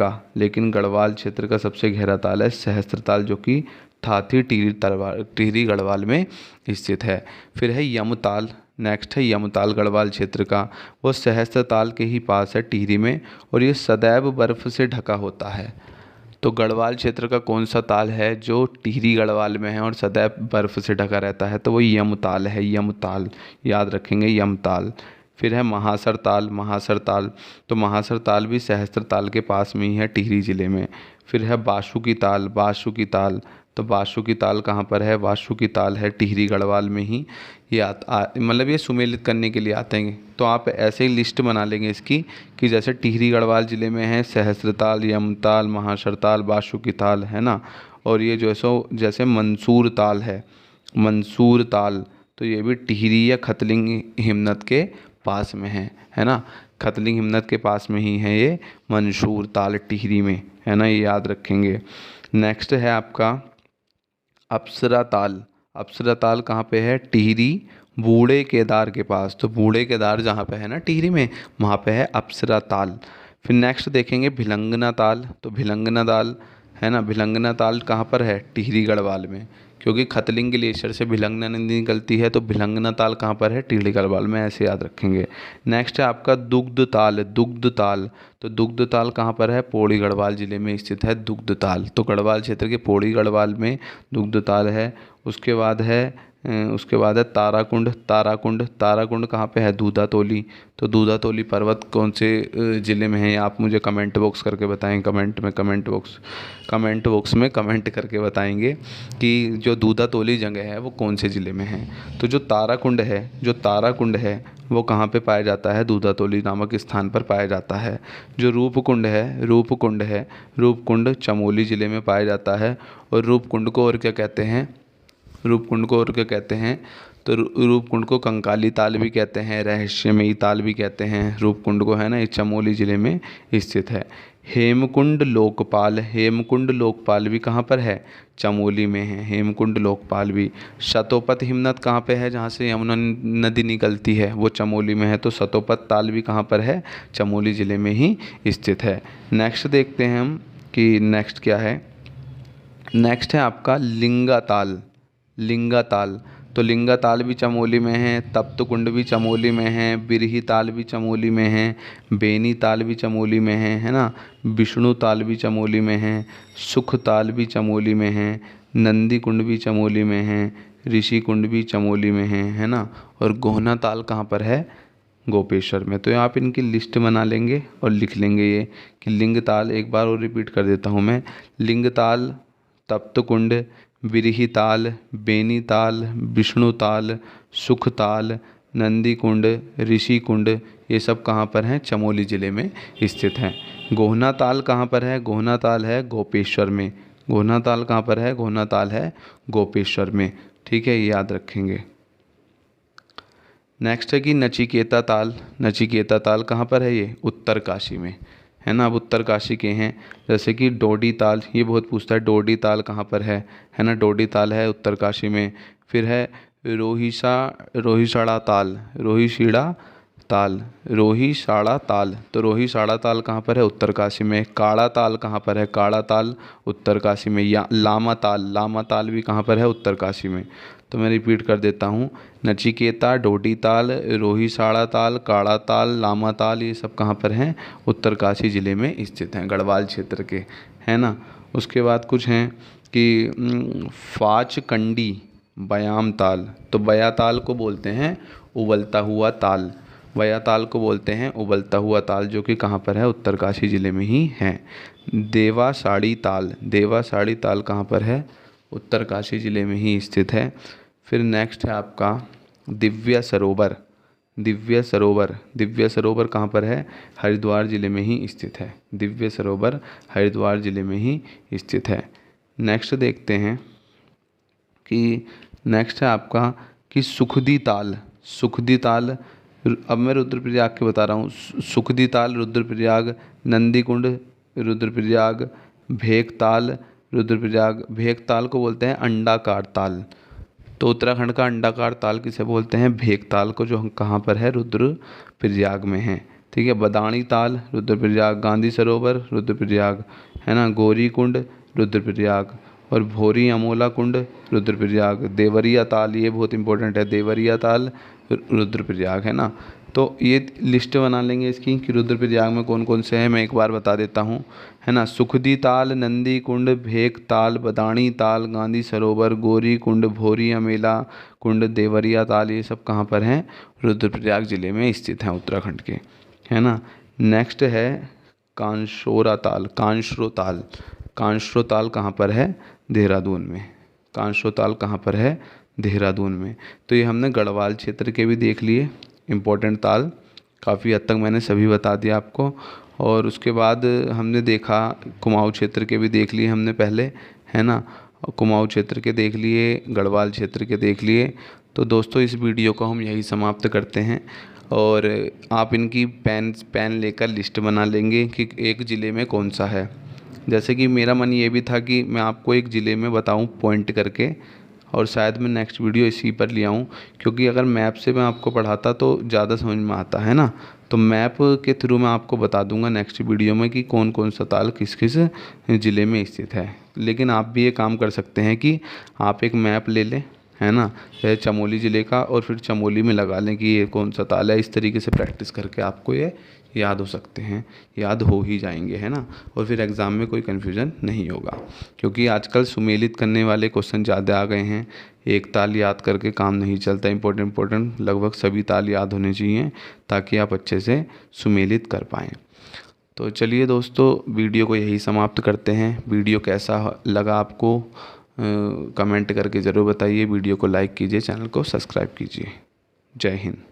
Speaker 1: का सबसे गहरा ताल है सहस्त्र ताल, जो कि थाती टिहरी गढ़वाल में स्थित है। फिर है यमताल, नेक्स्ट है यमताल गढ़वाल क्षेत्र का। वो सहस्त्र ताल के ही पास है टिहरी में, और ये सदैव बर्फ़ से ढका होता है। तो गढ़वाल क्षेत्र का कौन सा ताल है जो टिहरी गढ़वाल में है और सदैव बर्फ़ से ढका रहता है? तो वो यमताल है, यमताल, याद रखेंगे, यमताल। फिर है महासर ताल, महासर ताल, तो महासर ताल भी सहस्त्र ताल के पास में ही है टिहरी ज़िले में। फिर है बासुकी ताल, बासुकी ताल, तो बासुकी ताल कहाँ पर है? बासुकी ताल है टिहरी गढ़वाल में ही। ये मतलब ये सुमेलित करने के लिए आते हैं, तो आप ऐसे ही लिस्ट बना लेंगे इसकी कि जैसे टिहरी गढ़वाल ज़िले में है सहस्त्र ताल, यमताल, महासर ताल, बासुकी ताल, है ना। और ये जैसे मंसूर ताल है, मंसूर ताल, तो ये भी टिहरी या खतलिंग हिमनद के पास में है ना। खतलिंग हिमनद के पास में ही है ये मंसूर ताल टिहरी में, है ना, ये याद रखेंगे। नेक्स्ट है आपका अप्सरा ताल। अप्सरा ताल कहाँ पे है? टिहरी बूढ़े केदार के पास। तो बूढ़े केदार जहाँ पे है ना टिहरी में, वहाँ पे है अप्सरा ताल। फिर नेक्स्ट देखेंगे भिलंगना ताल। तो भिलंगना ताल है ना, भिलंगना ताल कहाँ पर है? टिहरी गढ़वाल में, क्योंकि खतलिंग ग्लेशियर से भिलंगना नदी निकलती है, तो भिलंगना ताल कहाँ पर है? टिहरी गढ़वाल में, ऐसे याद रखेंगे। नेक्स्ट है आपका दुग्ध ताल, दुग्ध ताल, तो दुग्ध ताल कहाँ पर है? पौड़ी गढ़वाल ज़िले में स्थित है दुग्ध ताल। तो गढ़वाल क्षेत्र के पौड़ी गढ़वाल में दुग्ध ताल है। उसके बाद है ताराकुंड। ताराकुंड, ताराकुंड कहाँ पे है? दूधा तोली। तो दूधा तोली पर्वत कौन से ज़िले में है? ये आप मुझे कमेंट बॉक्स करके बताएं, कमेंट बॉक्स में कमेंट करके बताएंगे कि जो दूधा तोली जगह है वो कौन से ज़िले में है। तो जो ताराकुंड है वो कहाँ पे पाया जाता है? दूधा तोली नामक स्थान पर पाया जाता है। जो रूपकुंड चमोली ज़िले में पाया जाता है। और रूपकुंड को और क्या कहते हैं? तो रूपकुंड को कंकाली ताल भी कहते हैं, रहस्यमयी ताल भी कहते हैं रूपकुंड को, है ना। ये चमोली ज़िले में स्थित है। हेमकुंड लोकपाल भी कहाँ पर है? चमोली में है हेमकुंड लोकपाल भी। शतोपत हिमनद कहाँ पे है? जहाँ से यमुना नदी निकलती है, वो चमोली में है। तो शतोपत ताल भी कहाँ पर है? चमोली ज़िले में ही स्थित है। नेक्स्ट देखते हैं हम कि नेक्स्ट क्या है। नेक्स्ट है आपका लिंगा ताल। तो लिंगा ताल भी चमोली में है, तप्त कुंड भी चमोली में है, बिरही ताल भी चमोली में है, बेनी ताल भी चमोली में है ना। विष्णु ताल भी चमोली में है, सुख ताल भी चमोली में है, नंदी कुंड भी चमोली में है, ऋषि कुंड भी चमोली में है ना। और गोहना ताल कहाँ पर है? गोपेश्वर में। तो आप इनकी लिस्ट बना लेंगे और लिख लेंगे ये कि लिंग ताल, एक बार और रिपीट कर देता हूँ मैं, लिंग ताल, तप्त कुंड, बिरही ताल, बेनी ताल, विष्णु ताल, सुख ताल, नंदी कुंड, ऋषि कुंड, ये सब कहाँ पर हैं? चमोली ज़िले में स्थित हैं। गोहना ताल कहाँ पर है? गोहना ताल है गोपेश्वर में। गोहना ताल कहाँ पर है? गोहना ताल है गोपेश्वर में, ठीक है, ये याद रखेंगे। नेक्स्ट है कि नचिकेता ताल। नचिकेता ताल कहाँ पर है? ये उत्तरकाशी में, है ना। अब उत्तरकाशी के हैं जैसे कि डोडी ताल, ये बहुत पूछता है डोडी ताल कहाँ पर है ना। डोडी ताल है उत्तरकाशी में। फिर है रोहिशाड़ा ताल, रोहिशाड़ा ताल, तो रोहिशाड़ा ताल कहाँ पर है? उत्तरकाशी में। काड़ा ताल कहाँ पर है? काड़ा ताल उत्तरकाशी में। या लामा ताल भी कहाँ पर है? उत्तरकाशी में। तो मैं रिपीट कर देता हूँ, नचिकेता, डोडी ताल, रोहिशाड़ा ताल, काड़ा ताल, लामा ताल, ये सब कहाँ पर हैं? उत्तरकाशी ज़िले में स्थित हैं, गढ़वाल क्षेत्र के, है ना। उसके बाद कुछ हैं कि फाचकंडी बयाम ताल। तो बया ताल को बोलते हैं उबलता हुआ ताल, बया ताल को बोलते हैं उबलता हुआ ताल, जो कि कहाँ पर है? उत्तरकाशी ज़िले में ही है। देवासाड़ी ताल कहाँ पर है? उत्तरकाशी ज़िले में ही स्थित है। फिर नेक्स्ट है आपका दिव्या दिव्य सरोवर, दिव्य सरोवर कहाँ पर है? हरिद्वार ज़िले में ही स्थित है। दिव्य सरोवर हरिद्वार ज़िले में ही स्थित है। नेक्स्ट देखते हैं कि नेक्स्ट है आपका कि सुखदी ताल। सुखदी ताल, अब मैं रुद्रप्रयाग के बता रहा हूँ। सुखदी ताल रुद्रप्रयाग, नंदीकुंड रुद्रप्रयाग, भेकताल रुद्रप्रयाग। भेकताल को बोलते हैं अंडाकार ताल। तो उत्तराखंड का अंडाकार ताल किसे बोलते हैं? भेकताल को, जो कहाँ पर है? रुद्रप्रयाग में है। ठीक है। बदाणी ताल रुद्रप्रयाग, गांधी सरोवर रुद्रप्रयाग, है ना, गौरी कुंड रुद्रप्रयाग, और भोरी अमोला कुंड रुद्रप्रयाग। देवरिया ताल, ये बहुत इंपॉर्टेंट है, देवरिया ताल रुद्रप्रयाग, है ना। तो ये लिस्ट बना लेंगे इसकी कि रुद्रप्रयाग में कौन कौन से हैं। मैं एक बार बता देता हूँ, है ना। सुखदी ताल, नंदी कुंड, भेक ताल, बदाणी ताल, गांधी सरोवर, गौरी कुंड, भोरी अमेला कुंड, देवरिया ताल, ये सब कहाँ पर हैं? रुद्रप्रयाग ज़िले में स्थित हैं, उत्तराखंड के, है ना। नेक्स्ट है कांशोरा ताल, कांशरो ताल। कांशरो ताल कहाँ पर है? देहरादून में। कांशरो ताल कहाँ पर है? देहरादून में। तो ये हमने गढ़वाल क्षेत्र के भी देख लिए इम्पोर्टेंट ताल, काफ़ी हद तक मैंने सभी बता दिया आपको। और उसके बाद हमने देखा कुमाऊँ क्षेत्र के भी देख लिए हमने पहले, है ना। कुमाऊँ क्षेत्र के देख लिए, गढ़वाल क्षेत्र के देख लिए। तो दोस्तों, इस वीडियो को हम यही समाप्त करते हैं, और आप इनकी पेन लेकर लिस्ट बना लेंगे कि एक ज़िले में कौन सा है। जैसे कि मेरा मन ये भी था कि मैं आपको एक ज़िले में बताऊं पॉइंट करके, और शायद मैं नेक्स्ट वीडियो इसी पर ले आऊँ, क्योंकि अगर मैप से मैं आपको पढ़ाता तो ज़्यादा समझ में आता, है ना। तो मैप के थ्रू मैं आपको बता दूंगा नेक्स्ट वीडियो में कि कौन कौन सा ताल किस किस ज़िले में स्थित है। लेकिन आप भी ये काम कर सकते हैं कि आप एक मैप ले लें, है ना, चाहे चमोली ज़िले का, और फिर चमोली में लगा लें कि ये कौन सा ताल है। इस तरीके से प्रैक्टिस करके आपको ये याद हो सकते हैं, याद हो ही जाएंगे, है ना। और फिर एग्ज़ाम में कोई कन्फ्यूज़न नहीं होगा, क्योंकि आजकल सुमेलित करने वाले क्वेश्चन ज़्यादा आ गए हैं। एक ताल याद करके काम नहीं चलता। इंपॉर्टेंट लगभग सभी ताल याद होने चाहिए, ताकि आप अच्छे से सुमेलित कर पाएँ। तो चलिए दोस्तों, वीडियो को यही समाप्त करते हैं। वीडियो कैसा लगा आपको कमेंट करके ज़रूर बताइए। वीडियो को लाइक कीजिए, चैनल को सब्सक्राइब कीजिए। जय हिंद।